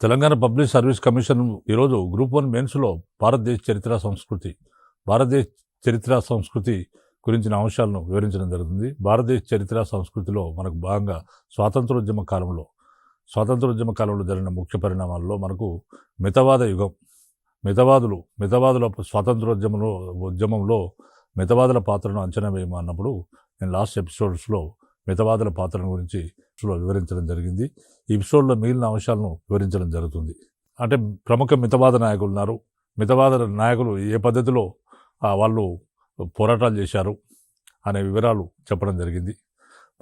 Telangana public service commission ఈరోజు group 1 మెయిన్స్లో భారతదేశ చరిత్ర సంస్కృతి గురించిన అంశాలను వివరించడం జరుగుతుంది. భారతదేశ చరిత్ర సంస్కృతిలో మనకు భాగంగా స్వాతంత్రోద్యమ కాలంలో జరిగిన ముఖ్య పరిణామాల్లో మనకు మితవాద యుగం, మితవాదుల ఉద్యమంలో మితవాదుల పాత్రను అంచనా వేయమన్నప్పుడు నేను లాస్ట్ ఎపిసోడ్స్లో మితవాదుల పాత్రను గురించి వివరించడం జరిగింది. ఈ ఎపిసోడ్లో మిగిలిన అంశాలను వివరించడం జరుగుతుంది. అంటే ప్రముఖ మితవాద నాయకులు ఉన్నారు. మితవాద నాయకులు ఏ పద్ధతిలో వాళ్ళు పోరాటాలు చేశారు అనే వివరాలు చెప్పడం జరిగింది.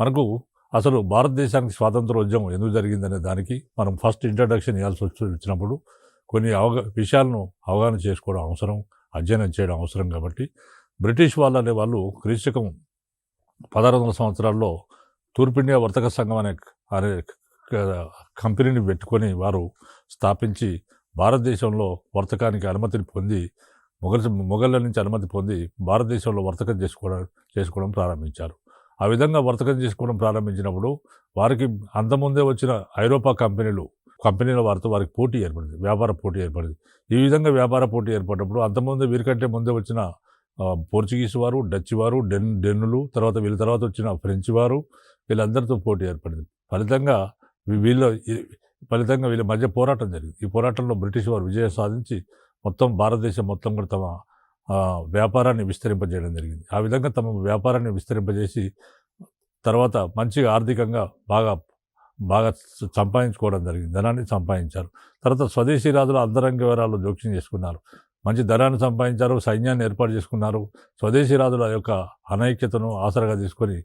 మనకు అసలు భారతదేశానికి స్వాతంత్రోద్యమం ఎందుకు జరిగిందనే దానికి మనం ఫస్ట్ ఇంట్రడక్షన్ ఇవ్వాల్సి వచ్చినప్పుడు కొన్ని విషయాలను అవగాహన చేసుకోవడం అవసరం, అధ్యయనం చేయడం అవసరం. కాబట్టి బ్రిటిష్ వాళ్ళు క్రీస్తకం 1600 సంవత్సరాల్లో తూర్పు ఇండియా వర్తక సంఘం అనే కంపెనీని పెట్టుకొని వారు స్థాపించి భారతదేశంలో వర్తకానికి అనుమతిని పొంది మొఘళ్ళ నుంచి అనుమతి పొంది భారతదేశంలో వర్తకం చేసుకోవడం ప్రారంభించారు. ఆ విధంగా వర్తకం చేసుకోవడం ప్రారంభించినప్పుడు వారికి అంతకుముందే వచ్చిన ఐరోపా కంపెనీల వారితో వారికి పోటీ ఏర్పడింది, వ్యాపార పోటీ ఏర్పడింది. ఈ విధంగా వ్యాపార పోటీ ఏర్పడినప్పుడు అంతకుముందే వీరికంటే ముందే వచ్చిన పోర్చుగీస్ వారు, డచ్ వారు, డెన్నులు, తర్వాత వీళ్ళ తర్వాత వచ్చిన ఫ్రెంచ్ వారు, వీళ్ళందరితో పోటీ ఏర్పడింది. ఫలితంగా వీళ్ళ మధ్య పోరాటం జరిగింది. ఈ పోరాటంలో బ్రిటిష్ వారు విజయం సాధించి మొత్తం భారతదేశం మొత్తం కూడా తమ వ్యాపారాన్ని విస్తరింపజేయడం జరిగింది. ఆ విధంగా తమ వ్యాపారాన్ని విస్తరింపజేసి తర్వాత మంచిగా ఆర్థికంగా బాగా సంపాదించుకోవడం జరిగింది, ధనాన్ని సంపాదించారు. తర్వాత స్వదేశీ రాజుల అంతరంగ వివరాలు జోక్యం చేసుకున్నారు, మంచి ధనాన్ని సంపాదించారు, సైన్యాన్ని ఏర్పాటు చేసుకున్నారు. స్వదేశీ రాజుల యొక్క అనైక్యతను ఆసరాగా తీసుకొని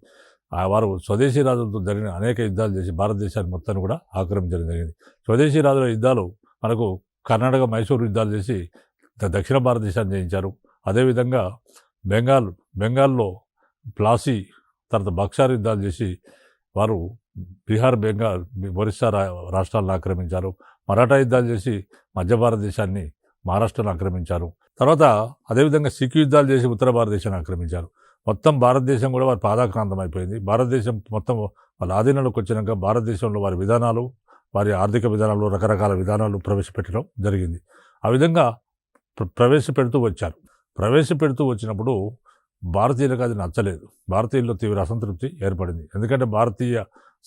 వారు స్వదేశీ రాజులతో జరిగిన అనేక యుద్ధాలు చేసి భారతదేశాన్ని మొత్తాన్ని కూడా ఆక్రమించడం జరిగింది. స్వదేశీ రాజుల యుద్ధాలు మనకు కర్ణాటక, మైసూరు యుద్ధాలు చేసి దక్షిణ భారతదేశాన్ని జయించారు. అదేవిధంగా బెంగాల్లో ప్లాసీ, తర్వాత బక్సార్ యుద్ధాలు చేసి వారు బీహార్, బెంగాల్, ఒరిస్సా రాష్ట్రాలను ఆక్రమించారు. మరాఠా యుద్ధాలు చేసి మధ్య భారతదేశాన్ని, మహారాష్ట్రను ఆక్రమించారు. తర్వాత అదేవిధంగా సిక్కు యుద్ధాలు చేసి ఉత్తర భారతదేశాన్ని ఆక్రమించారు. మొత్తం భారతదేశం కూడా వారి పాదాక్రాంతం అయిపోయింది. భారతదేశం మొత్తం వాళ్ళ ఆధీనంలోకి వచ్చినాక భారతదేశంలో వారి విధానాలు, వారి ఆర్థిక విధానాలు, రకరకాల విధానాలు ప్రవేశపెట్టడం జరిగింది. ఆ విధంగా ప్రవేశపెడుతూ వచ్చినప్పుడు భారతీయులకు అది నచ్చలేదు. భారతీయుల్లో తీవ్ర అసంతృప్తి ఏర్పడింది. ఎందుకంటే భారతీయ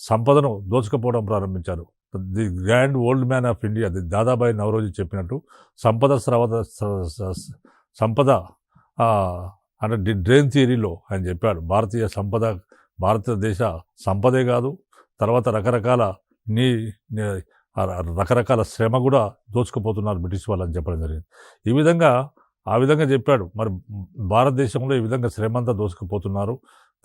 సంపదను దోచుకపోవడం ప్రారంభించారు. The grand old man of India, Dadabhai Naoroji చెప్పినట్టు సంపద అంటే డ్రైన్ థియరీలో ఆయన చెప్పాడు, భారతదేశ సంపదే కాదు, తర్వాత రకరకాల శ్రమ కూడా దోచుకుపోతున్నారు బ్రిటిష్ వాళ్ళు అని చెప్పడం జరిగింది. ఆ విధంగా చెప్పాడు. మరి భారతదేశంలో ఈ విధంగా శ్రమ అంతా దోచుకుపోతున్నారు,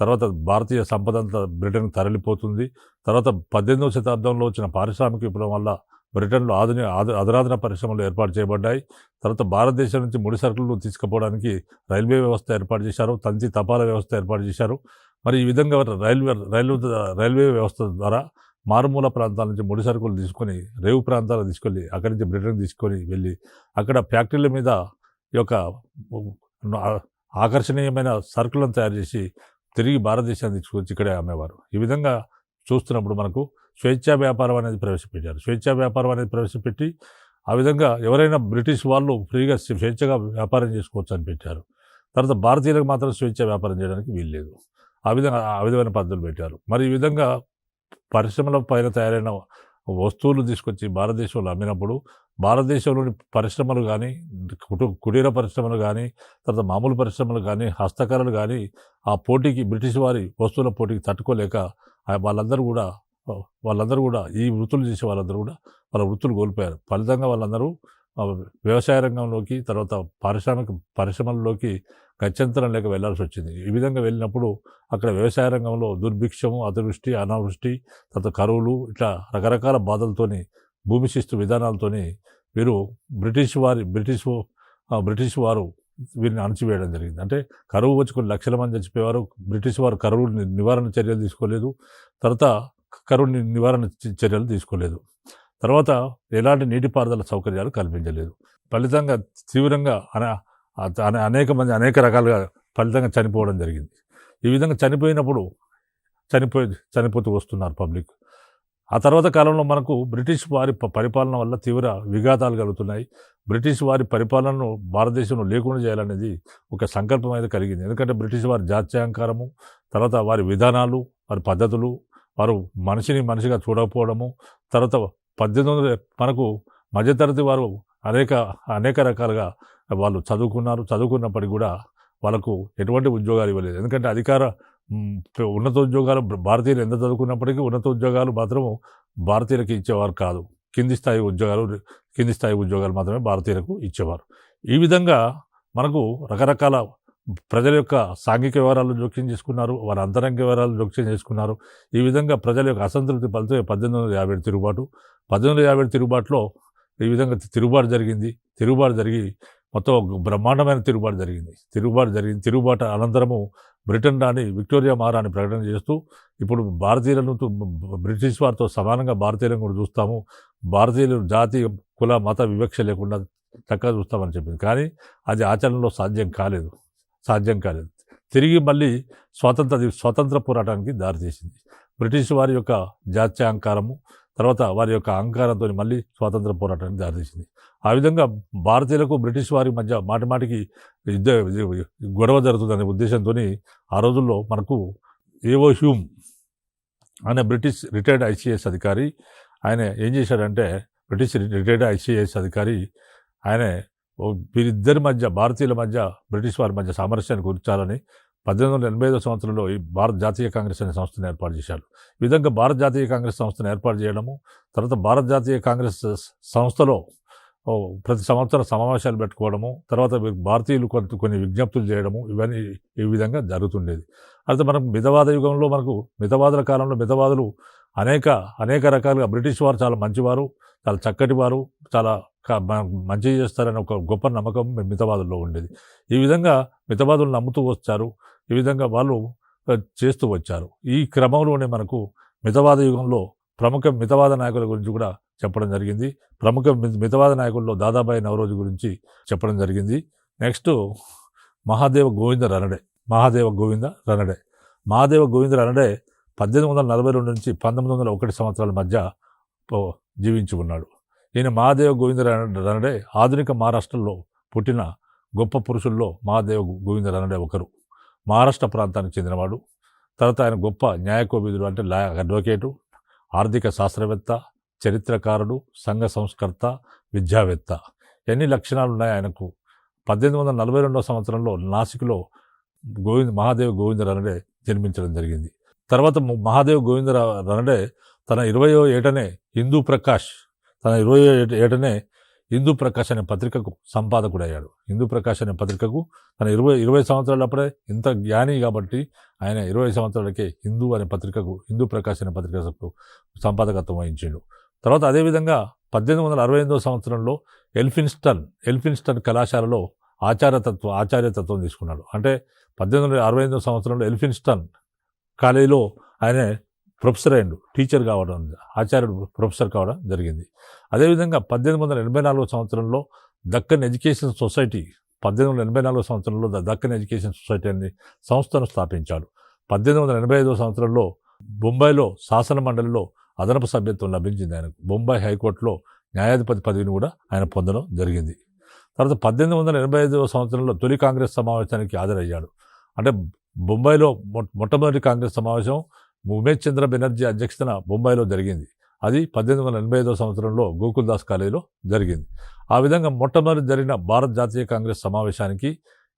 తర్వాత భారతీయ సంపద అంతా బ్రిటన్కి తరలిపోతుంది. తర్వాత 18వ శతాబ్దంలో వచ్చిన పారిశ్రామిక విప్లవం వల్ల బ్రిటన్లో అధునాతన పరిశ్రమలు ఏర్పాటు చేయబడ్డాయి. తర్వాత భారతదేశం నుంచి ముడి సరుకులు తీసుకుపోవడానికి రైల్వే వ్యవస్థ ఏర్పాటు చేశారు, తంతి తపాలా వ్యవస్థ ఏర్పాటు చేశారు. మరి ఈ విధంగా రైల్వే వ్యవస్థ ద్వారా మారుమూల ప్రాంతాల నుంచి ముడి సరుకులు తీసుకొని రేవు ప్రాంతాలకు తీసుకెళ్ళి అక్కడి నుంచి బ్రిటన్కి తీసుకొని వెళ్ళి అక్కడ ఫ్యాక్టరీల మీద ఈ యొక్క ఆకర్షణీయమైన సరుకులను తయారు చేసి తిరిగి భారతదేశాన్ని తీసుకొచ్చి ఇక్కడే అమ్మేవారు. ఈ విధంగా చూస్తున్నప్పుడు మనకు స్వేచ్ఛా వ్యాపారం అనేది ప్రవేశపెట్టారు. స్వేచ్ఛా వ్యాపారం అనేది ప్రవేశపెట్టి ఆ విధంగా ఎవరైనా బ్రిటిష్ వాళ్ళు ఫ్రీగా స్వేచ్ఛగా వ్యాపారం చేసుకోవచ్చు అని పెట్టారు. తర్వాత భారతీయులకు మాత్రం స్వేచ్ఛా వ్యాపారం చేయడానికి వీల్లేదు. ఆ విధమైన పద్ధతులు పెట్టారు. మరి ఈ విధంగా పరిశ్రమల పైన తయారైన వస్తువులు తీసుకొచ్చి భారతదేశంలో అమ్మినప్పుడు భారతదేశంలోని పరిశ్రమలు కానీ, కుటీర పరిశ్రమలు కానీ, తర్వాత మామూలు పరిశ్రమలు కానీ, హస్తకళలు కానీ ఆ పోటీకి, బ్రిటిష్ వారి వస్తువుల పోటీకి తట్టుకోలేక వాళ్ళందరూ కూడా ఈ వృత్తులు చేసే వాళ్ళందరూ కూడా వాళ్ళ వృత్తులు కోల్పోయారు. ఫలితంగా వాళ్ళందరూ వ్యవసాయ రంగంలోకి, తర్వాత పరిశ్రమల్లోకి గత్యంతరం లేక వెళ్లాల్సి వచ్చింది. ఈ విధంగా వెళ్ళినప్పుడు అక్కడ వ్యవసాయ రంగంలో దుర్భిక్షము, అతివృష్టి, అనావృష్టి, తర్వాత కరువులు, ఇట్లా రకరకాల బాధలతోని, భూమి శిస్తు విధానాలతోని వీరు బ్రిటిష్ వారు వీరిని అణచివేయడం జరిగింది. అంటే కరువు వచ్చి కొన్ని లక్షల మంది చచ్చిపోయేవారు. బ్రిటిష్ వారు కరువు నివారణ చర్యలు తీసుకోలేదు, తర్వాత కరువు నివారణ చర్యలు తీసుకోలేదు, తర్వాత ఎలాంటి నీటిపారుదల సౌకర్యాలు కల్పించలేదు. ఫలితంగా తీవ్రంగా అనేక మంది అనేక రకాలుగా ఫలితంగా చనిపోవడం జరిగింది. ఈ విధంగా చనిపోతూ వస్తున్నారు పబ్లిక్. ఆ తర్వాత కాలంలో మనకు బ్రిటిష్ వారి పరిపాలన వల్ల తీవ్ర విఘాతాలు కలుగుతున్నాయి. బ్రిటిష్ వారి పరిపాలనను భారతదేశంలో లేకుండా చేయాలనేది ఒక సంకల్పం అయితే కలిగింది. ఎందుకంటే బ్రిటిష్ వారి జాత్యహంకారము, తర్వాత వారి విధానాలు, వారి పద్ధతులు, వారు మనిషిని మనిషిగా చూడకపోవడము, తర్వాత 1800 మనకు మధ్యతరగతి వారు అనేక అనేక రకాలుగా వాళ్ళు చదువుకున్నప్పటికి కూడా వాళ్ళకు ఎటువంటి ఉద్యోగాలు ఇవ్వలేదు. ఎందుకంటే ఉన్నతోద్యోగాలు భారతీయులు ఎంత చదువుకున్నప్పటికీ ఉన్నతోద్యోగాలు మాత్రము భారతీయులకు ఇచ్చేవారు కాదు. కింది స్థాయి ఉద్యోగాలు మాత్రమే భారతీయులకు ఇచ్చేవారు. ఈ విధంగా మనకు రకరకాల ప్రజల యొక్క సాంఘిక వివరాలు జోక్యం చేసుకున్నారు, వారి అంతరంగ వివరాలు జోక్యం చేసుకున్నారు. ఈ విధంగా ప్రజల యొక్క అసంతృప్తి ఫలితమే 1857 తిరుగుబాటు. 1857 తిరుగుబాటులో ఈ విధంగా తిరుగుబాటు జరిగి మొత్తం ఒక బ్రహ్మాండమైన తిరుగుబాటు జరిగింది. తిరుగుబాటు అనంతరము బ్రిటన్ రాణి విక్టోరియా మహారాణి ప్రకటన చేస్తూ ఇప్పుడు భారతీయులను బ్రిటిష్ వారితో సమానంగా భారతీయులను కూడా చూస్తాము, భారతీయులు జాతి కుల మత వివక్ష లేకుండా చక్కగా చూస్తామని చెప్పింది. కానీ అది ఆచరణలో సాధ్యం కాలేదు. తిరిగి మళ్ళీ స్వాతంత్ర పోరాటానికి దారితీసింది. బ్రిటిష్ వారి యొక్క జాత్యహంకారము, తర్వాత వారి యొక్క అహంకారంతో మళ్ళీ స్వాతంత్ర పోరాటానికి దారితీసింది. ఆ విధంగా భారతీయులకు బ్రిటిష్ వారి మధ్య మాటిమాటికి గొడవ జరుగుతుందనే ఉద్దేశంతో ఆ రోజుల్లో మనకు ఏవో హ్యూమ్ అనే బ్రిటిష్ రిటైర్డ్ ఐసీఎస్ అధికారి ఆయన ఏం చేశాడంటే, ఆయన వీరిద్దరి మధ్య, భారతీయుల మధ్య బ్రిటిష్ వారి మధ్య సామరస్యాన్ని కూర్చాలని 1885 సంవత్సరంలో ఈ భారత జాతీయ కాంగ్రెస్ అనే సంస్థను ఏర్పాటు చేశారు. ఈ విధంగా భారత జాతీయ కాంగ్రెస్ సంస్థను ఏర్పాటు చేయడము, తర్వాత భారత జాతీయ కాంగ్రెస్ సంస్థలో ప్రతి సంవత్సరం సమావేశాలు పెట్టుకోవడము, తర్వాత భారతీయులు కొన్ని విజ్ఞప్తులు చేయడము, ఇవన్నీ ఈ విధంగా జరుగుతుండేది. అయితే మనం మితవాదుల కాలంలో మితవాదులు అనేక రకాలుగా బ్రిటిష్ వారు చాలా మంచివారు, చాలా చక్కటి వారు, చాలా మంచి చేస్తారని ఒక గొప్ప నమ్మకం మితవాదుల్లో ఉండేది. ఈ విధంగా మితవాదులు నమ్ముతూ వచ్చారు. ఈ విధంగా వాళ్ళు చేస్తూ వచ్చారు. ఈ క్రమంలోనే మనకు మితవాద యుగంలో ప్రముఖ మితవాద నాయకుల గురించి కూడా చెప్పడం జరిగింది. ప్రముఖ మితవాద నాయకుల్లో దాదాబాయి నవరోజు గురించి చెప్పడం జరిగింది. నెక్స్ట్ మహాదేవ గోవింద రనడే. మహాదేవ గోవింద రనడే 1842 నుంచి 1901 సంవత్సరాల మధ్య జీవించి ఉన్నాడు. ఈయన మహాదేవ గోవింద రనడే ఆధునిక మహారాష్ట్రలో పుట్టిన గొప్ప పురుషుల్లో మహాదేవ గోవింద రనడే ఒకరు. మహారాష్ట్ర ప్రాంతానికి చెందినవాడు. తర్వాత ఆయన గొప్ప న్యాయకోవిదుడు, అంటే అడ్వకేటు, ఆర్థిక శాస్త్రవేత్త, చరిత్రకారుడు, సంఘ సంస్కర్త, విద్యావేత్త. ఎన్ని లక్షణాలు ఉన్నాయి ఆయనకు. 1842 సంవత్సరంలో నాసిక్లో మహాదేవ గోవింద రనడే జన్మించడం జరిగింది. తర్వాత మహాదేవ గోవింద రనడే తన 20వ ఏటనే హిందూ ప్రకాశ్ అనే పత్రికకు సంపాదకుడయ్యాడు. హిందూ ప్రకాశ్ అనే పత్రికకు తన 20 సంవత్సరాలప్పుడే ఇంత జ్ఞాని కాబట్టి ఆయన 20 సంవత్సరాలకే హిందూ ప్రకాశ్ అనే పత్రికకు సంపాదకత్వం వహించాడు. తర్వాత అదేవిధంగా 1868 సంవత్సరంలో ఎల్ఫిన్స్టన్ కళాశాలలో ఆచార్యతత్వం తీసుకున్నాడు. అంటే 1868 సంవత్సరంలో ఎల్ఫిన్స్టన్ కాలేజీలో ఆయన ప్రొఫెసర్ కావడం జరిగింది. అదేవిధంగా 1884 సంవత్సరంలో దక్కన్ ఎడ్యుకేషన్ సొసైటీ 1884 సంవత్సరంలో దక్కన్ ఎడ్యుకేషన్ సొసైటీ అనే సంస్థను స్థాపించాడు. 1885 సంవత్సరంలో బొంబాయిలో శాసన మండలిలో అదనపు సభ్యత్వం లభించింది ఆయనకు. బొంబాయి హైకోర్టులో న్యాయాధిపతి పదవిని కూడా ఆయన పొందడం జరిగింది. తర్వాత 1885 సంవత్సరంలో తొలి కాంగ్రెస్ సమావేశానికి హాజరయ్యాడు. అంటే బొంబాయిలో మొట్టమొదటి కాంగ్రెస్ సమావేశం ఉమేష్ చంద్ర బెనర్జీ అధ్యక్షతన బొంబాయిలో జరిగింది. అది 1885 సంవత్సరంలో గోకుల్దాస్ కాలేజీలో జరిగింది. ఆ విధంగా మొట్టమొదటి జరిగిన భారత జాతీయ కాంగ్రెస్ సమావేశానికి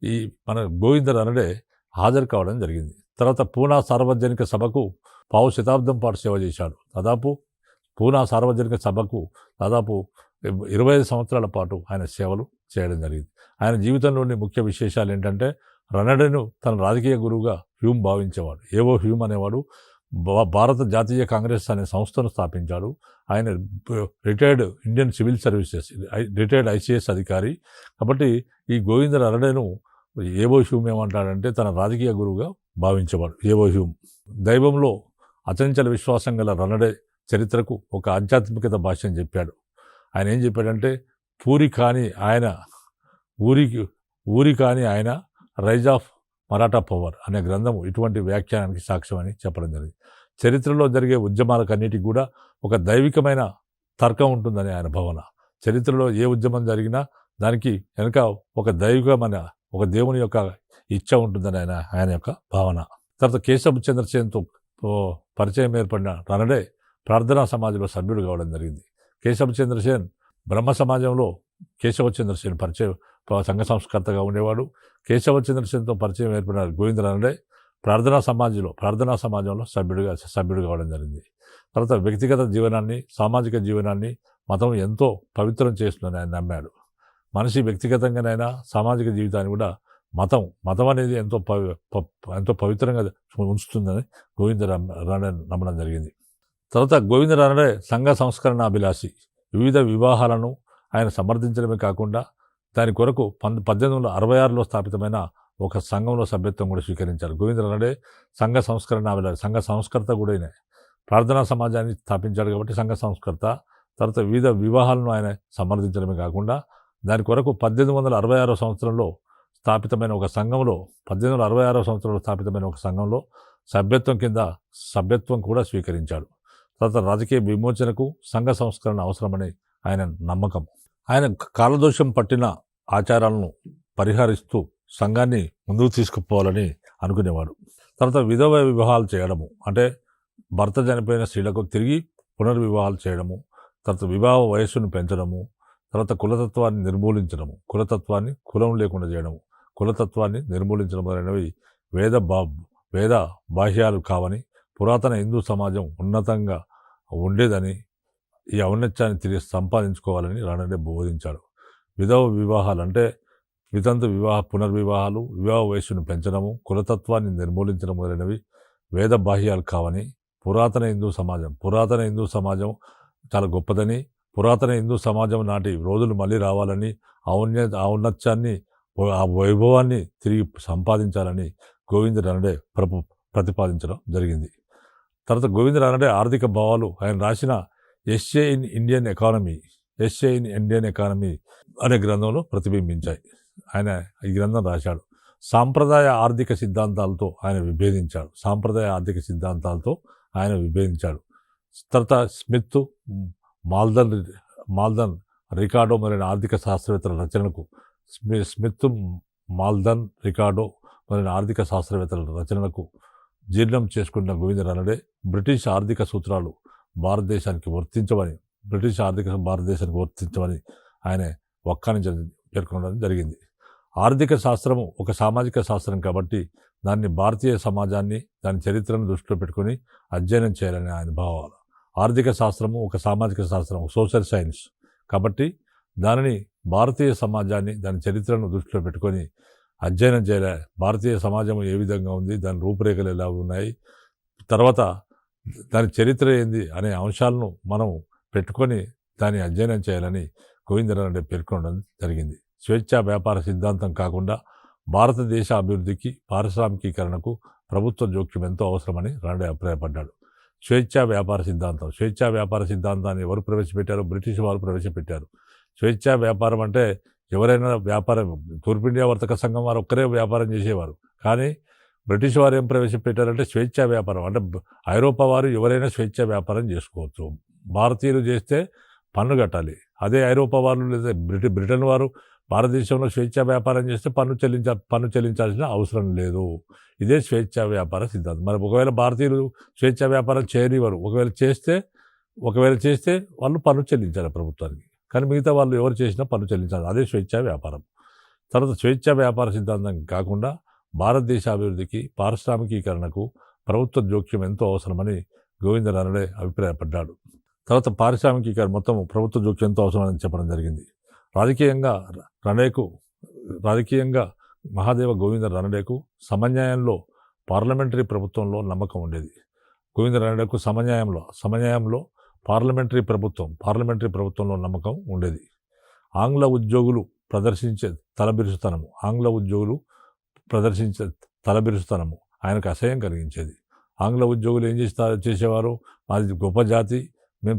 ఈ మన గోవింద రనడే హాజరు కావడం జరిగింది. తర్వాత పూనా సార్వజనిక సభకు పావు శతాబ్దం పాటు సేవ చేశాడు. పూనా సార్వజనిక సభకు దాదాపు 25 సంవత్సరాల పాటు ఆయన సేవలు చేయడం జరిగింది. ఆయన జీవితంలోని ముఖ్య విశేషాలు ఏంటంటే, రనడేను తన రాజకీయ గురువుగా హ్యూమ్ భావించేవాడు. ఏవో హ్యూమ్ అనేవాడు భారత జాతీయ కాంగ్రెస్ అనే సంస్థను స్థాపించాడు. ఆయన retired Indian civil services, retired ICS అధికారి. కాబట్టి ఈ గోవింద రనడేను ఏవో హ్యూమ్ ఏమంటాడంటే తన రాజకీయ గురువుగా భావించేవాడు. ఏవో హ్యూమ్ దైవంలో అచంచల విశ్వాసం గల రనడే చరిత్రకు ఒక ఆధ్యాత్మికత భాష్యం చెప్పాడు. ఆయన ఏం చెప్పాడంటే, ఊరి కాని ఆయన రైజ్ ఆఫ్ మరాఠా పవర్ అనే గ్రంథము ఇటువంటి వ్యాఖ్యానానికి సాక్ష్యం అని చెప్పడం జరిగింది. చరిత్రలో జరిగే ఉద్యమాలకన్నిటికి కూడా ఒక దైవికమైన తర్కం ఉంటుందని ఆయన భావన. చరిత్రలో ఏ ఉద్యమం జరిగినా దానికి వెనుక ఒక దైవికమైన ఒక దేవుని యొక్క ఇచ్చ ఉంటుందని ఆయన యొక్క భావన. తర్వాత కేశవ చంద్రసేన్తో పరిచయం ఏర్పడిన రానడే ప్రార్థనా సమాజంలో సభ్యుడు కావడం జరిగింది. కేశవ చంద్రసేన్ బ్రహ్మ సమాజంలో కేశవ చంద్రసేన్ పరిచయం సంఘ సంస్కర్తగా ఉండేవాడు. కేశవ చంద్రసేన్తో పరిచయం ఏర్పడిన గోవింద రానడే ప్రార్థనా సమాజంలో సభ్యుడు కావడం జరిగింది. తర్వాత వ్యక్తిగత జీవనాన్ని, సామాజిక జీవనాన్ని మతం ఎంతో పవిత్రం చేస్తుందని ఆయన నమ్మాడు. మనిషి వ్యక్తిగతంగానైనా సామాజిక జీవితాన్ని కూడా మతం అనేది ఎంతో పవిత్రంగా ఉంచుతుందని గోవింద రానడే నమ్మడం జరిగింది. తర్వాత గోవింద రానడే సంఘ సంస్కరణ అభిలాషి. వివిధ వివాహాలను ఆయన సమర్థించడమే కాకుండా దాని కొరకు 1866లో స్థాపితమైన ఒక సంఘంలో సభ్యత్వం కూడా స్వీకరించారు. గోవింద రానడే సంఘ సంస్కరణ అభిలాషి, సంఘ సంస్కర్త కూడా అయినా ప్రార్థనా సమాజాన్ని స్థాపించాడు కాబట్టి సంఘ సంస్కర్త. తర్వాత వివిధ వివాహాలను ఆయన సమర్థించడమే కాకుండా దాని కొరకు 1866 సంవత్సరంలో స్థాపితమైన ఒక సంఘంలో సభ్యత్వం కూడా స్వీకరించాడు. తర్వాత రాజకీయ విమోచనకు సంఘ సంస్కరణ అవసరమని ఆయన నమ్మకం. ఆయన కాలదోషం పట్టిన ఆచారాలను పరిహరిస్తూ సంఘాన్ని ముందుకు తీసుకుపోవాలని అనుకునేవాడు. తర్వాత విధవ వివాహాలు చేయడము, అంటే భర్త చనిపోయిన స్త్రీలకు తిరిగి పునర్వివాహాలు చేయడము, తర్వాత వివాహ వయస్సును పెంచడము, తర్వాత కులం లేకుండా చేయడము, కులతత్వాన్ని నిర్మూలించడం అనేవి వేద బాహ్యాలు కావని, పురాతన హిందూ సమాజం ఉన్నతంగా ఉండేదని, ఈ ఔన్నత్యాన్ని తిరిగి సంపాదించుకోవాలని రానడే బోధించాడు. విధవ వివాహాలు అంటే వితంతు పునర్వివాహాలు, వివాహ వయస్సును పెంచడము, కులతత్వాన్ని నిర్మూలించడం మొదలైనవి వేద బాహ్యాలు కావని, పురాతన హిందూ సమాజం చాలా గొప్పదని, పురాతన హిందూ సమాజం నాటి రోజులు మళ్ళీ రావాలని, ఔన్నత్యాన్ని, ఆ వైభవాన్ని తిరిగి సంపాదించాలని గోవింద రానడే ప్రతిపాదించడం జరిగింది. తర్వాత గోవింద రానడే ఆర్థిక భావాలు ఆయన రాసిన ఎస్ఏ ఇన్ ఇండియన్ ఎకానమీ అనే గ్రంథంలో ప్రతిబింబించాయి. ఆయన ఈ గ్రంథం రాశాడు. సాంప్రదాయ ఆర్థిక సిద్ధాంతాలతో ఆయన విభేదించాడు. తర్వాత స్మిత్, మాల్దన్, రికార్డో మొదలైన ఆర్థిక శాస్త్రవేత్తల రచనలకు జీర్ణం చేసుకున్న గోవింద రానడే బ్రిటిష్ ఆర్థిక సూత్రాలు భారతదేశానికి వర్తించమని ఆయన వక్కానించడం పేర్కొనడం జరిగింది. ఆర్థిక శాస్త్రము ఒక సామాజిక శాస్త్రం కాబట్టి దాన్ని భారతీయ సమాజాన్ని, దాని చరిత్రను దృష్టిలో పెట్టుకుని అధ్యయనం చేయాలని ఆయన భావాలు. ఆర్థిక శాస్త్రము ఒక సామాజిక శాస్త్రం, సోషల్ సైన్స్ కాబట్టి దానిని భారతీయ సమాజాన్ని, దాని చరిత్రను దృష్టిలో పెట్టుకొని అధ్యయనం చేయాలి. భారతీయ సమాజం ఏ విధంగా ఉంది, దాని రూపురేఖలు ఎలా ఉన్నాయి, తర్వాత దాని చరిత్ర ఏంది అనే అంశాలను మనం పెట్టుకొని దాన్ని అధ్యయనం చేయాలని గోవింద రానడే పేర్కొనడం జరిగింది. స్వేచ్ఛా వ్యాపార సిద్ధాంతం కాకుండా భారతదేశ అభివృద్ధికి, పారిశ్రామికీకరణకు ప్రభుత్వ జోక్యం ఎంతో అవసరమని రానడే అభిప్రాయపడ్డాడు. స్వేచ్ఛా వ్యాపార సిద్ధాంతాన్ని ఎవరు ప్రవేశపెట్టారు? బ్రిటిష్ వారు ప్రవేశపెట్టారు. స్వేచ్ఛా వ్యాపారం అంటే ఎవరైనా వ్యాపారం, తూర్పు ఇండియా వర్తక సంఘం వారు ఒక్కరే వ్యాపారం చేసేవారు. కానీ బ్రిటిష్ వారు ఏం ప్రవేశపెట్టారంటే స్వేచ్ఛా వ్యాపారం, అంటే ఐరోపా వారు ఎవరైనా స్వేచ్ఛా వ్యాపారం చేసుకోవచ్చు. భారతీయులు చేస్తే పన్ను కట్టాలి. అదే ఐరోపా వారు లేదా బ్రిటన్ వారు భారతదేశంలో స్వేచ్ఛా వ్యాపారం చేస్తే పన్ను చెల్లించాల్సిన అవసరం లేదు. ఇదే స్వేచ్ఛా వ్యాపార సిద్ధాంతం. మరి ఒకవేళ భారతీయులు స్వేచ్ఛా వ్యాపారం చేయనివారు, ఒకవేళ చేస్తే వాళ్ళు పన్ను చెల్లించాలి ప్రభుత్వానికి. కానీ మిగతా వాళ్ళు ఎవరు చేసినా పన్ను చెల్లించాలి. అదే స్వేచ్ఛా వ్యాపారం. తర్వాత స్వేచ్ఛా వ్యాపార సిద్ధాంతం కాకుండా భారతదేశ అభివృద్ధికి, పారిశ్రామికీకరణకు ప్రభుత్వ జోక్యం ఎంతో అవసరమని గోవింద రానడే అభిప్రాయపడ్డాడు. తర్వాత పారిశ్రామికీకరణ మొత్తం ప్రభుత్వ జోక్యం ఎంతో అవసరమని చెప్పడం జరిగింది. రాజకీయంగా మహాదేవ గోవింద రానడేకు సమన్యాయంలో, పార్లమెంటరీ ప్రభుత్వంలో నమ్మకం ఉండేది. గోవింద రానడేకు సమన్యాయంలో పార్లమెంటరీ ప్రభుత్వంలో నమ్మకం ఉండేది. ఆంగ్ల ఉద్యోగులు ప్రదర్శించే తలబిరుస్తనము ఆయనకు అసహ్యం కలిగించేది. ఆంగ్ల ఉద్యోగులు ఏం చేసేవారు? మాది గొప్ప జాతి, మేము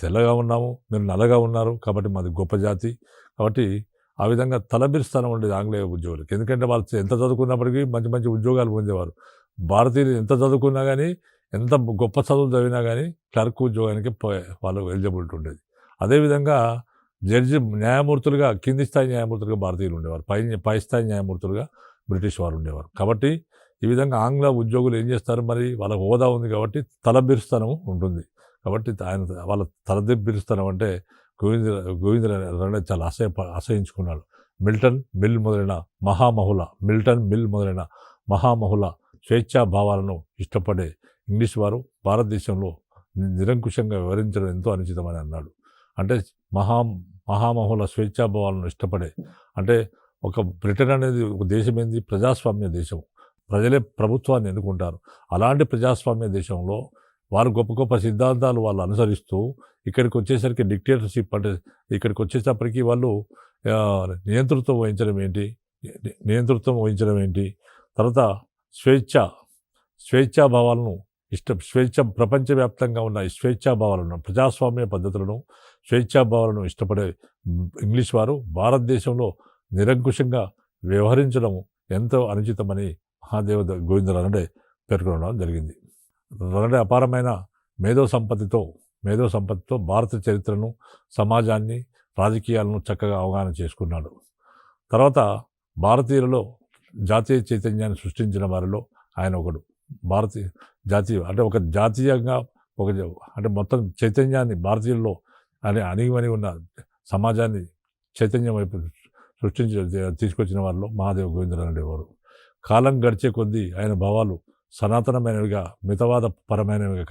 తెల్లగా ఉన్నాము, మీరు నల్లగా ఉన్నారు కాబట్టి మాది గొప్ప జాతి. కాబట్టి ఆ విధంగా తలబిరుస్తనం ఉండేది ఆంగ్లేయ ఉద్యోగులకు. ఎందుకంటే వాళ్ళు ఎంత చదువుకున్నప్పటికీ మంచి మంచి ఉద్యోగాలు పొందేవారు. భారతీయులు ఎంత చదువుకున్నా కానీ ఎంత గొప్ప చదువులు చదివినా కానీ క్లర్క్ ఉద్యోగానికి వాళ్ళు ఎలిజిబిలిటీ ఉండేది. అదేవిధంగా జడ్జి న్యాయమూర్తులుగా కింది స్థాయి న్యాయమూర్తులుగా భారతీయులు ఉండేవారు, పై స్థాయి న్యాయమూర్తులుగా బ్రిటిష్ వారు ఉండేవారు. కాబట్టి ఈ విధంగా ఆంగ్ల ఉద్యోగులు ఏం చేస్తారు, మరి వాళ్ళకు హోదా ఉంది కాబట్టి తలబిరుస్తనం ఉంటుంది. కాబట్టి ఆయన వాళ్ళ తలబిరుస్తనం అంటే గోవింద రండే చాలా అసహించుకున్నాడు. మిల్టన్ మిల్ మొదలైన మహామహుల స్వేచ్ఛా భావాలను ఇష్టపడే ఇంగ్లీష్ వారు భారతదేశంలో నిరంకుశంగా వివరించడం ఎంతో అనుచితమని అన్నాడు. అంటే మహామహుల స్వేచ్ఛా భావాలను ఇష్టపడే అంటే ఒక బ్రిటన్ అనేది ఒక దేశం ఏంది, ప్రజాస్వామ్య దేశం. ప్రజలే ప్రభుత్వాన్ని ఎన్నుకుంటారు. అలాంటి ప్రజాస్వామ్య దేశంలో వారు గొప్ప గొప్ప సిద్ధాంతాలు వాళ్ళు అనుసరిస్తూ ఇక్కడికి వచ్చేసరికి డిక్టేటర్షిప్ అంటే ఇక్కడికి వచ్చేటప్పటికి వాళ్ళు నియంతృత్వం వహించడం ఏంటి, తర్వాత స్వేచ్ఛా భావాలను ప్రపంచవ్యాప్తంగా ఉన్న స్వేచ్ఛా భావాలను, ప్రజాస్వామ్య పద్ధతులను, స్వేచ్ఛా భావాలను ఇష్టపడే ఇంగ్లీష్ వారు భారతదేశంలో నిరంకుశంగా వ్యవహరించడం ఎంతో అనుచితమని మహాదేవ గోవింద రండే పేర్కొనడం జరిగింది. రండే అపారమైన మేధో సంపత్తితో భారత చరిత్రను, సమాజాన్ని, రాజకీయాలను చక్కగా అవగాహన చేసుకున్నాడు. తర్వాత భారతీయులలో జాతీయ చైతన్యాన్ని సృష్టించిన వారిలో ఆయన ఒకడు. జాతీయ అంటే ఒక జాతీయంగా అంటే మొత్తం చైతన్యాన్ని భారతీయుల్లో అణిగిమణి ఉన్న సమాజాన్ని చైతన్యం వైపు తీసుకొచ్చిన వారిలో మహాదేవ గోవిందరావు వారు. కాలం గడిచే కొద్దీ ఆయన భావాలు సనాతనమైనవిగా, మితవాద పరమైనవిగా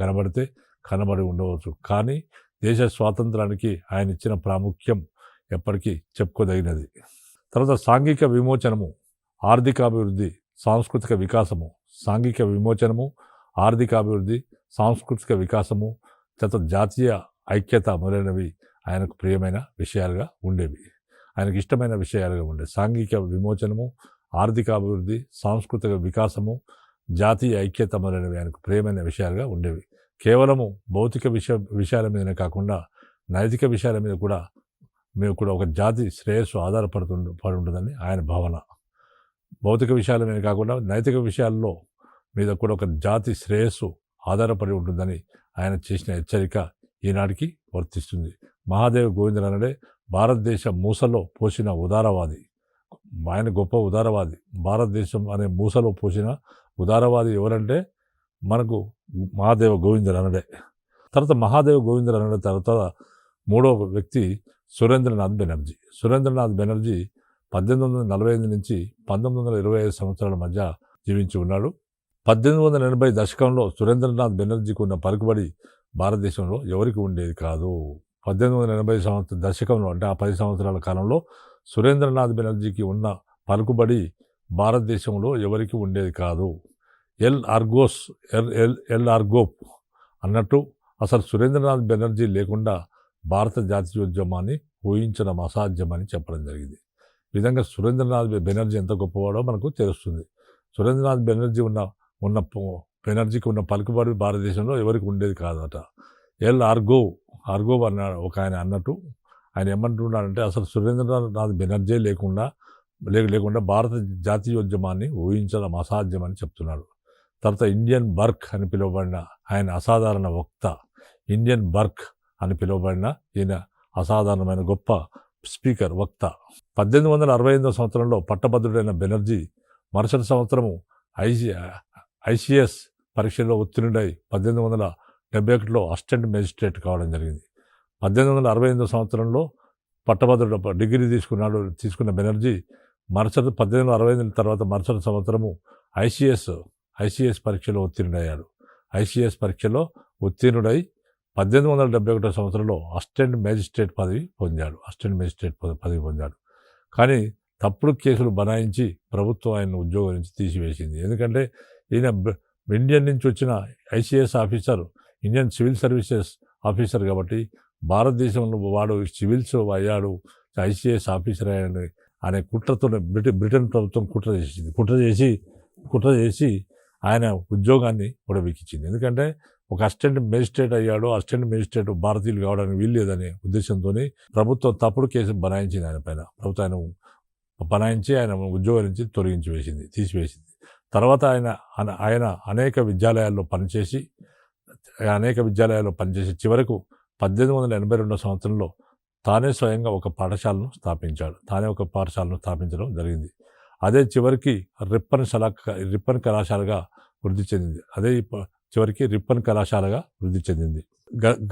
కనబడి ఉండవచ్చు. కానీ దేశ స్వాతంత్రానికి ఆయన ఇచ్చిన ప్రాముఖ్యం ఎప్పటికీ చెప్పుకోదగినది. తర్వాత సాంఘిక విమోచనము, ఆర్థికాభివృద్ధి, సాంస్కృతిక వికాసము. సాంఘిక విమోచనము, ఆర్థికాభివృద్ధి, సాంస్కృతిక వికాసము, తర్వాత జాతీయ ఐక్యత మొదలైనవి ఆయనకు ప్రియమైన విషయాలుగా ఉండేవి, ఆయనకు ఇష్టమైన విషయాలుగా ఉండేవి. సాంఘిక విమోచనము, ఆర్థికాభివృద్ధి, సాంస్కృతిక వికాసము, జాతీయ ఐక్యత మొదలైనవి ఆయనకు ప్రియమైన విషయాలుగా ఉండేవి. కేవలము భౌతిక విషయాల మీదనే కాకుండా నైతిక విషయాల మీద కూడా ఒక జాతి శ్రేయస్సు పడి ఉంటుందని ఆయన భావన. భౌతిక విషయాల మీద కాకుండా నైతిక విషయాల్లో మీద కూడా ఒక జాతి శ్రేయస్సు ఆధారపడి ఉంటుందని ఆయన చేసిన హెచ్చరిక ఈనాటికి వర్తిస్తుంది. మహాదేవ గోవిందరావు భారతదేశ మూసలో పోసిన ఉదారవాది. ఆయన గొప్ప ఉదారవాది. భారతదేశం అనే మూసలో పోసిన ఉదారవాది ఎవరంటే మనకు మహాదేవ గోవిందరావు. తర్వాత మహాదేవ గోవిందరావు తర్వాత మూడవ వ్యక్తి సురేంద్రనాథ్ బెనర్జీ. సురేంద్రనాథ్ బెనర్జీ 1845 నుంచి 1925 సంవత్సరాల మధ్య జీవించి ఉన్నాడు. 1880 దశకంలో సురేంద్రనాథ్ బెనర్జీకి ఉన్న పలుకుబడి భారతదేశంలో ఎవరికి ఉండేది కాదు. 1880 దశకంలో అంటే ఆ 10 సంవత్సరాల కాలంలో సురేంద్రనాథ్ బెనర్జీకి ఉన్న పలుకుబడి భారతదేశంలో ఎవరికి ఉండేది కాదు. ఎల్ ఆర్గోప్ అన్నట్టు అసలు సురేంద్రనాథ్ బెనర్జీ లేకుండా భారత జాతీయోద్యమాన్ని ఊహించడం అసాధ్యమని చెప్పడం జరిగింది. ఈ విధంగా సురేంద్రనాథ్ బెనర్జీ ఎంత గొప్పవాడో మనకు తెలుస్తుంది. సురేంద్రనాథ్ బెనర్జీ బెనర్జీకి ఉన్న పలుకుబడి భారతదేశంలో ఎవరికి ఉండేది కాదట. ఎల్ ఆర్గోవ్ అన్నాడు ఒక ఆయన అన్నట్టు. ఆయన ఏమంటున్నాడంటే అసలు సురేంద్రనాథ్ బెనర్జీ లేకుండా భారత జాతీయోద్యమాన్ని ఊహించడం అసాధ్యమని చెప్తున్నాడు. తర్వాత ఇండియన్ బర్క్ అని పిలువబడిన ఆయన అసాధారణ వక్త. ఇండియన్ బర్క్ అని పిలువబడిన ఈయన అసాధారణమైన గొప్ప స్పీకర్, వక్త. 1868 సంవత్సరంలో పట్టభద్రుడైన బెనర్జీ మరుసటి సంవత్సరము ఐసిఎస్ పరీక్షలో ఉత్తీర్ణుడై 1871లో అసిస్టెంట్ మేజిస్ట్రేట్ కావడం జరిగింది. 1868 సంవత్సరంలో పట్టభద్రుడు డిగ్రీ తీసుకున్న బెనర్జీ 1868 తర్వాత మరుసటి సంవత్సరము ఐసిఎస్ పరీక్షలో ఉత్తీర్ణుడయ్యాడు. ఐసిఎస్ పరీక్షలో ఉత్తీర్ణుడై 1871 సంవత్సరంలో అసిస్టెంట్ మేజిస్ట్రేట్ పదవి పొందాడు. కానీ తప్పుడు కేసులు బనాయించి ప్రభుత్వం ఆయన ఉద్యోగం నుంచి తీసివేసింది. ఎందుకంటే ఈయన ఇండియన్ నుంచి వచ్చిన ICS officer, Indian civil services officer కాబట్టి భారతదేశంలో వాడు సివిల్స్ అయ్యాడు, ఐసిఎస్ ఆఫీసర్ అయ్యాడు అనే కుట్రతో బ్రిటన్ ప్రభుత్వం కుట్ర చేసి ఆయన ఉద్యోగాన్ని ఉడబెక్కించింది. ఎందుకంటే ఒక అసిస్టెంట్ మేజిస్ట్రేట్ అయ్యాడు, అసిస్టెంట్ మేజిస్ట్రేట్ భారతీయులు కావడానికి వీల్లేదనే ఉద్దేశంతో ప్రభుత్వం తప్పుడు కేసు బనాయించింది ఆయన పైన. ప్రభుత్వం ఆయన బనాయించి ఆయన ఉద్యోగం నుంచి తీసివేసింది. తర్వాత ఆయన అనేక విద్యాలయాల్లో పనిచేసి అనేక విద్యాలయాల్లో పనిచేసి చివరకు 1882 సంవత్సరంలో తానే స్వయంగా ఒక పాఠశాలను స్థాపించడం జరిగింది. అదే చివరికి రిప్పన్ కళాశాలగా వృద్ధి చెందింది. చివరికి రిప్పన్ కళాశాలగా వృద్ధి చెందింది.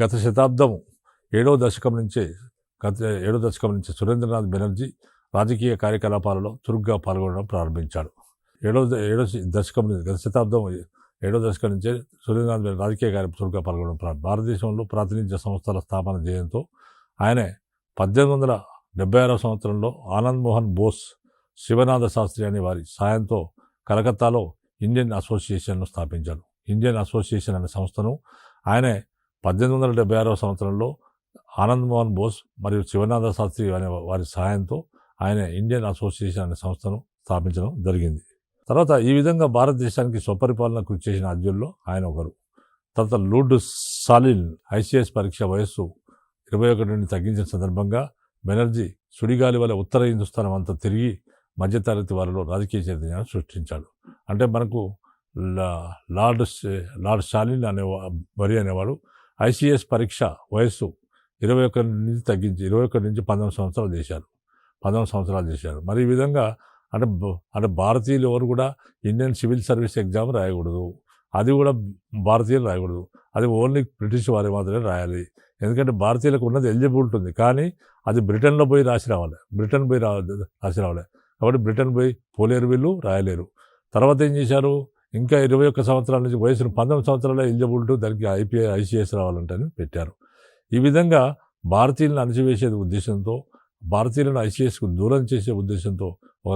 గత శతాబ్దం 7వ దశకం నుంచి సురేంద్రనాథ్ బెనర్జీ రాజకీయ కార్యకలాపాలలో చురుగ్గా పాల్గొనడం ప్రారంభించాడు. గత శతాబ్దం 7వ దశకం నుంచే సురేంద్రనాథ్ బెనర్జీ రాజకీయ చురుగ్గా పాల్గొనడం భారతదేశంలో ప్రాతినిధ్య సంస్థల స్థాపన ధ్యేయంతో ఆయన 1876 సంవత్సరంలో ఆనంద్ మోహన్ బోస్, శివనాథ శాస్త్రి అనే వారి సాయంతో కలకత్తాలో ఇండియన్ అసోసియేషన్ను స్థాపించాడు. ఇండియన్ అసోసియేషన్ అనే సంస్థను ఆయన 1876 సంవత్సరంలో ఆనంద్ మోహన్ బోస్ మరియు శివనాథ శాస్త్రి అనే వారి సహాయంతో ఆయన ఇండియన్ అసోసియేషన్ అనే సంస్థను స్థాపించడం జరిగింది. తర్వాత ఈ విధంగా భారతదేశానికి స్వపరిపాలన కృషి చేసిన అధ్యుల్లో ఆయన ఒకరు. తర్వాత లూర్డ్ సాలిన్ ఐసీఎస్ పరీక్ష వయస్సు 21 నుండి తగ్గించిన సందర్భంగా బెనర్జీ సుడిగాలి వల్ల ఉత్తర హిందుస్థానం అంతా తిరిగి మధ్యతరగతి వారిలో రాజకీయ చైతన్యాన్ని సృష్టించాడు. అంటే మనకు లార్డ్ సాలిన్ అనేవాడు ఐసీఎస్ పరీక్ష వయస్సు 21 నుంచి తగ్గించి 21 నుంచి 19 సంవత్సరాలు చేశారు. మరి ఈ విధంగా అంటే భారతీయులు ఎవరు కూడా ఇండియన్ సివిల్ సర్వీస్ ఎగ్జామ్ రాయకూడదు. అది కూడా భారతీయులు రాయకూడదు. అది ఓన్లీ బ్రిటిష్ వారి మాత్రమే రాయాలి. ఎందుకంటే భారతీయులకు ఉన్నది ఎలిజిబిలిటీ ఉంది, కానీ అది బ్రిటన్లో పోయి రాసి రావాలి. కాబట్టి బ్రిటన్ పోయి పోలేరు, వీళ్ళు రాయలేరు. తర్వాత ఏం చేశారు, ఇంకా 21 సంవత్సరాల నుంచి వయసును 19 సంవత్సరాల ఎలిజిబిలిటీ దానికి ఐసీఎస్ రావాలంటని పెట్టారు. ఈ విధంగా భారతీయులను అణచివేసే ఉద్దేశంతో, భారతీయులను ఐసీఎస్కు దూరం చేసే ఉద్దేశంతో ఒక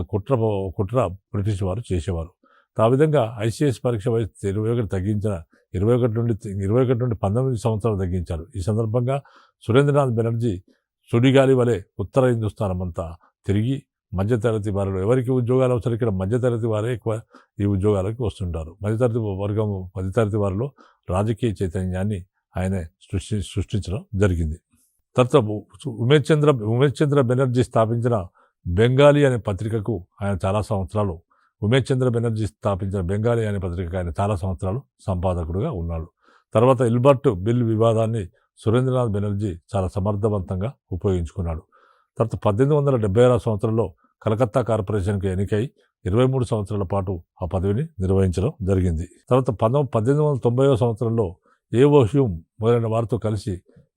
కుట్ర బ్రిటిష్ వారు చేసేవారు. ఆ విధంగా ఐసీఎస్ పరీక్ష వయసు 21 నుండి 19 సంవత్సరాలు తగ్గించారు. ఈ సందర్భంగా సురేంద్రనాథ్ బెనర్జీ సుడిగాలి వలె ఉత్తర హిందుస్థానం అంతా తిరిగి మధ్యతరగతి వారిలో ఎవరికి ఉద్యోగాలు అవసరం, ఇక్కడ మధ్యతరగతి వారే ఎక్కువ ఈ ఉద్యోగాలకు వస్తుంటారు. మధ్యతరగతి వారిలో రాజకీయ చైతన్యాన్ని ఆయన సృష్టించడం జరిగింది. తర్వాత ఉమేష్ చంద్ర బెనర్జీ స్థాపించిన బెంగాలీ అనే పత్రికకు ఆయన చాలా సంవత్సరాలు సంపాదకుడుగా ఉన్నాడు. తర్వాత ఇల్బర్ట్ బిల్ వివాదాన్ని సురేంద్రనాథ్ బెనర్జీ చాలా సమర్థవంతంగా ఉపయోగించుకున్నాడు. తర్వాత 1876 సంవత్సరంలో కలకత్తా కార్పొరేషన్కి ఎన్నికై 23 సంవత్సరాల పాటు ఆ పదవిని నిర్వహించడం జరిగింది. తర్వాత 1890 సంవత్సరంలో ఏవో హ్యూమ్ మొదలైన వారితో కలిసి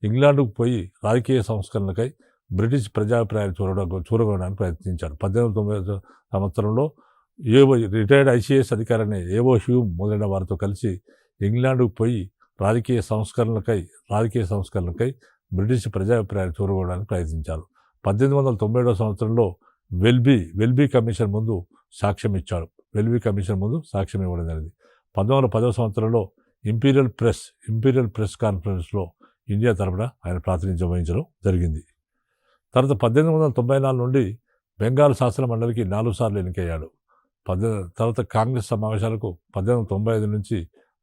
ఇంగ్లాండ్కు పోయి రాజకీయ సంస్కరణలకై బ్రిటిష్ ప్రజాభిప్రాయాలు చూరగొనడానికి ప్రయత్నించాడు. 1890 సంవత్సరంలో రిటైర్డ్ ఐసీఎస్ అధికారిని ఏవో హ్యూమ్ మొదలైన వారితో కలిసి ఇంగ్లాండ్కు పోయి రాజకీయ సంస్కరణలకై బ్రిటిష్ ప్రజాభిప్రాయాలు చూరగొనడానికి ప్రయత్నించారు. 1897 సంవత్సరంలో వెల్బీ కమిషన్ ముందు సాక్ష్యం ఇవ్వడం జరిగింది. 1910 సంవత్సరంలో ఇంపీరియల్ ప్రెస్ కాన్ఫరెన్స్లో ఇండియా తరపున ఆయన ప్రాతినిధ్యం వహించడం జరిగింది. తర్వాత 1894 నుండి బెంగాల్ శాసన మండలికి 4 సార్లు ఎన్నికయ్యాడు. తర్వాత కాంగ్రెస్ సమావేశాలకు 1895 నుంచి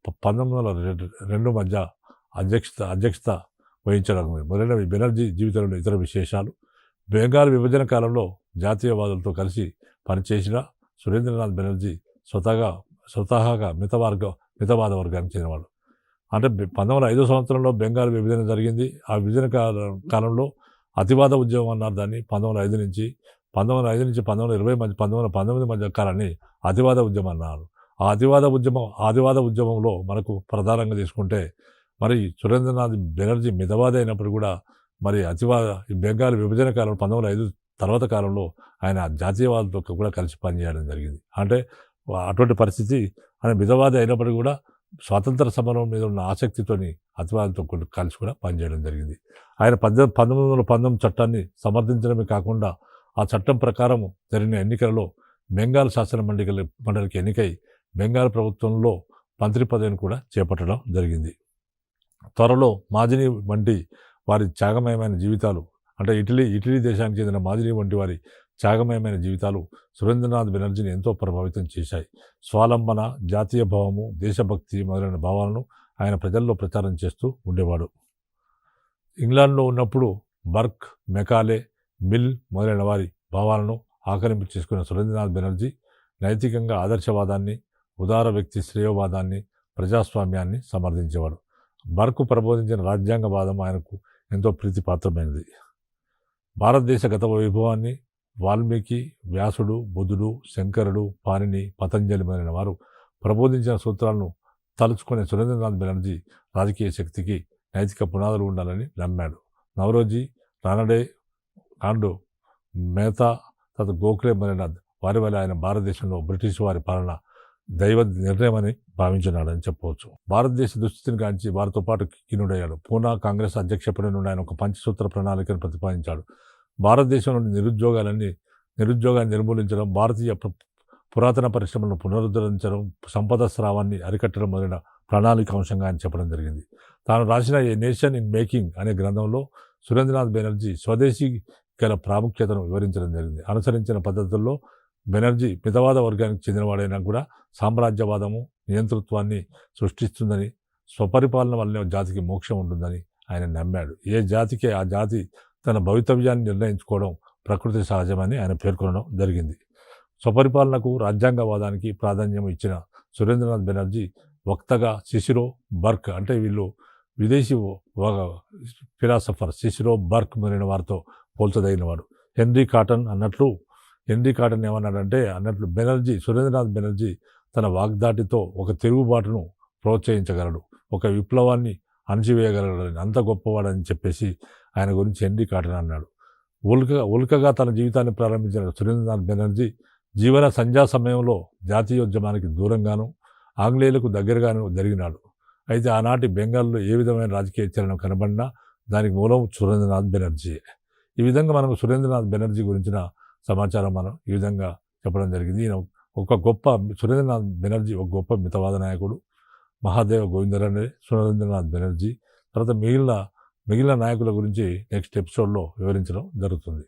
1902 మధ్య అధ్యక్షత వహించడం మొదలైనవి బెనర్జీ జీవితంలో ఇతర విశేషాలు. బెంగాల్ విభజన కాలంలో జాతీయవాదులతో కలిసి పనిచేసిన సురేంద్రనాథ్ బెనర్జీ స్వతహాగా మితవాద వర్గానికి చెందినవాడు. అంటే 1905 సంవత్సరంలో బెంగాల్ విభజన జరిగింది. ఆ విభజన కాలంలో అతివాద ఉద్యమం అన్నారు దాన్ని. 1905 నుంచి 1920 మధ్య 1919 మధ్య కాలాన్ని అతివాద ఉద్యమం అన్నారు. ఆ ఆదివాద ఉద్యమంలో మనకు ప్రధానంగా తీసుకుంటే మరి సురేంద్రనాథ్ బెనర్జీ మితవాది అయినప్పుడు కూడా మరి ఈ బెంగాల్ విభజన కాలం 1905 తర్వాత కాలంలో ఆయన జాతీయవాదులతో కూడా కలిసి పనిచేయడం జరిగింది. అంటే అటువంటి పరిస్థితి ఆయన మితవాది అయినప్పటికీ కూడా స్వాతంత్ర సమరం మీద ఉన్న ఆసక్తితోని అతివాదులతో కలిసి కూడా పనిచేయడం జరిగింది. ఆయన 1919 చట్టాన్ని సమర్థించడమే కాకుండా ఆ చట్టం ప్రకారం జరిగిన ఎన్నికలలో బెంగాల్ శాసన మండలికి ఎన్నికై బెంగాల్ ప్రభుత్వంలో మంత్రి పదవిని కూడా చేపట్టడం జరిగింది. త్వరలో మాజిని వంటి వారి త్యాగమయమైన జీవితాలు, అంటే ఇటలీ దేశానికి చెందిన మాజిని వంటి వారి త్యాగమయమైన జీవితాలు సురేంద్రనాథ్ బెనర్జీని ఎంతో ప్రభావితం చేశాయి. స్వాలంబన, జాతీయ భావము, దేశభక్తి మొదలైన భావాలను ఆయన ప్రజల్లో ప్రచారం చేస్తూ ఉండేవాడు. ఇంగ్లాండ్లో ఉన్నప్పుడు బర్క్, మెకాలే, మిల్ మొదలైన వారి భావాలను ఆకలింపు చేసుకున్న సురేంద్రనాథ్ బెనర్జీ నైతికంగా ఆదర్శవాదాన్ని, ఉదార వ్యక్తి శ్రేయోవాదాన్ని, ప్రజాస్వామ్యాన్ని సమర్థించేవాడు. బర్క్ ప్రబోధించిన రాజ్యాంగవాదం ఆయనకు ఎంతో ప్రీతిపాత్రమైనది. భారతదేశ గత వైభవాన్ని వాల్మీకి, వ్యాసుడు, బుద్ధుడు, శంకరుడు, పాణిని, పతంజలి మొదలైన వారు ప్రబోధించిన సూత్రాలను తలుచుకునే సురేంద్రనాథ్ బెనర్జీ రాజకీయ శక్తికి నైతిక పునాదులు ఉండాలని నమ్మాడు. నవరోజీ, రానడే, కాండు, మేహతా, తత గోఖలే మొదలైన వారి వల్ల ఆయన భారతదేశంలో బ్రిటిష్ వారి పాలన దైవ నిర్ణయమని భావించినాడని చెప్పవచ్చు. భారతదేశ దుస్థితిని గాంచి వారితో పాటు కినుడయ్యాడు. పూనా కాంగ్రెస్ అధ్యక్ష పదవి నుండి ఆయన ఒక పంచసూత్ర ప్రణాళికను ప్రతిపాదించాడు. భారతదేశంలోని నిరుద్యోగాన్ని నిర్మూలించడం, భారతీయ పురాతన పరిశ్రమలను పునరుద్ధరించడం, సంపద స్రావాన్ని అరికట్టడం మొదలైన ప్రణాళిక అంశంగా ఆయన చెప్పడం జరిగింది. తాను రాసిన ఏ నేషన్ ఇన్ మేకింగ్ అనే గ్రంథంలో సురేంద్రనాథ్ బెనర్జీ స్వదేశీ గల ప్రాముఖ్యతను వివరించడం జరిగింది. అనుసరించిన పద్ధతుల్లో బెనర్జీ మితవాద వర్గానికి చెందినవాడైనా కూడా సామ్రాజ్యవాదము నియంతృత్వాన్ని సృష్టిస్తుందని, స్వపరిపాలన వల్లనే జాతికి మోక్షం ఉంటుందని ఆయన నమ్మాడు. ఏ జాతికే ఆ జాతి తన భవితవ్యాన్ని నిర్ణయించుకోవడం ప్రకృతి సహజమని ఆయన పేర్కొనడం జరిగింది. స్వపరిపాలనకు రాజ్యాంగవాదానికి ప్రాధాన్యం ఇచ్చిన సురేంద్రనాథ్ బెనర్జీ వక్తగా సిసిరో, బర్క్ అంటే వీళ్ళు విదేశీ ఫిలాసఫర్ సిసిరో, బర్క్ మొదలైన వారితో పోల్చదగినవాడు. హెన్రీ కాటన్ ఏమన్నాడంటే సురేంద్రనాథ్ బెనర్జీ తన వాగ్దాటితో ఒక తిరుగుబాటును ప్రోత్సహించగలడు, ఒక విప్లవాన్ని అణచివేయగలడని, అంత గొప్పవాడని చెప్పేసి ఆయన గురించి హెన్రీ కాటన్ అన్నాడు. ఉల్కగా తన జీవితాన్ని ప్రారంభించిన సురేంద్రనాథ్ బెనర్జీ జీవన సంధ్యా సమయంలో జాతీయోద్యమానికి దూరంగాను ఆంగ్లేయులకు దగ్గరగాను జరిగినాడు. అయితే ఆనాటి బెంగాల్లో ఏ విధమైన రాజకీయ చలనం కనబడినా దానికి మూలం సురేంద్రనాథ్ బెనర్జీ. ఈ విధంగా మనకు సురేంద్రనాథ్ బెనర్జీ గురించిన సమాచారం మనం ఈ విధంగా చెప్పడం జరిగింది. ఈయన సురేంద్రనాథ్ బెనర్జీ ఒక గొప్ప మితవాద నాయకుడు. మహాదేవ గోవిందరావు, సురేంద్రనాథ్ బెనర్జీ, తర్వాత మిగిలిన నాయకుల గురించి నెక్స్ట్ ఎపిసోడ్లో వివరించడం జరుగుతుంది.